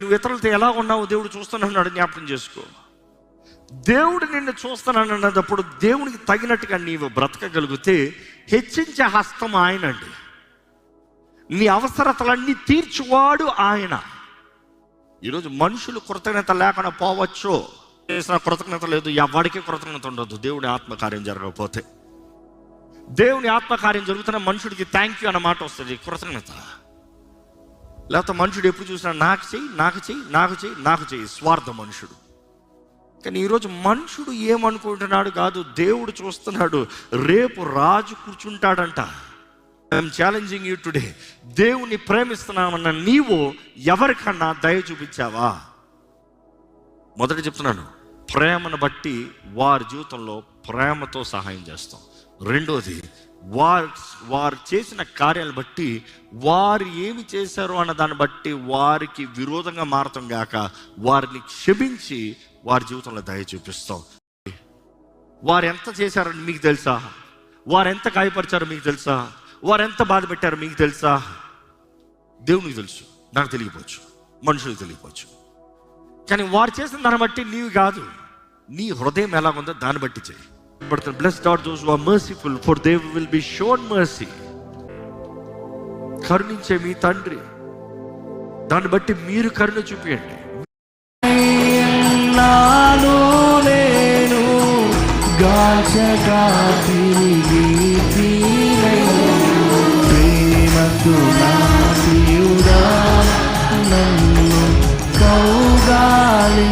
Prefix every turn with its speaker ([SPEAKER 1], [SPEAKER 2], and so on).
[SPEAKER 1] నువ్వు ఇతరులతో ఎలా ఉన్నావో దేవుడు చూస్తున్నాడు, జ్ఞాపకం చేసుకో. దేవుడు నిన్ను చూస్తున్నానన్నప్పుడు దేవునికి తగినట్టుగా నీవు బ్రతకగలిగితే హెచ్చించే హస్తం ఆయనండి. నీ అవసరతలన్నీ తీర్చువాడు ఆయన. ఈరోజు మనుషులు కృతజ్ఞత లేకుండా పోవచ్చు, చేసిన కృతజ్ఞత లేదు, ఎవరికి కృతజ్ఞత ఉండదు. దేవుని ఆత్మకార్యం జరగకపోతే, దేవుని ఆత్మకార్యం జరుగుతున్న మనుషుడికి థ్యాంక్ యూ అన్న మాట వస్తుంది, కృతజ్ఞత. లేకపోతే మనుషుడు ఎప్పుడు చూసినా నాకు చెయ్యి, నాకు చెయ్యి, నాకు చెయ్యి, నాకు చెయ్యి, స్వార్థ మనుషుడు. కానీ ఈరోజు మనుషుడు ఏమనుకుంటున్నాడు కాదు, దేవుడు చూస్తున్నాడు. రేపు రాజు కూర్చుంటాడంట. I'm challenging you today. దేవుని ప్రేమిస్తున్నామన్న నీవు ఎవరికన్నా దయ చూపించావా? మొదట చెప్తున్నాను, ప్రేమను బట్టి వారి జీవితంలో ప్రేమతో సహాయం చేస్తాం. రెండోది, వారు చేసిన కార్యాలను బట్టి వారు ఏమి చేశారు అన్న దాన్ని బట్టి వారికి విరోధంగా మారతాం గాక వారిని క్షమించి వారి జీవితంలో దయ చూపిస్తాం. వారు ఎంత చేశారని మీకు తెలుసా? వారు ఎంత గాయపరిచారో మీకు తెలుసా? వారు ఎంత బాధ పెట్టారో మీకు తెలుసా? దేవునికి తెలుసు, నాకు తెలియకపోవచ్చు, మనుషులకు తెలియకపోవచ్చు. కానీ వారు చేసిన దాన్ని బట్టి నీవు కాదు, నీ హృదయం ఎలాగుందో దాన్ని బట్టి చేయి. Blessed are those who are merciful, for they will be shown mercy. కరుణించే మీ తండ్రి, దాన్ని బట్టి మీరు కరుణ చూపియండి.
[SPEAKER 2] నాలో నేను గాచగా తిరిగి ప్రేమతో నా ప్రియుడా నన్ను కౌగాలి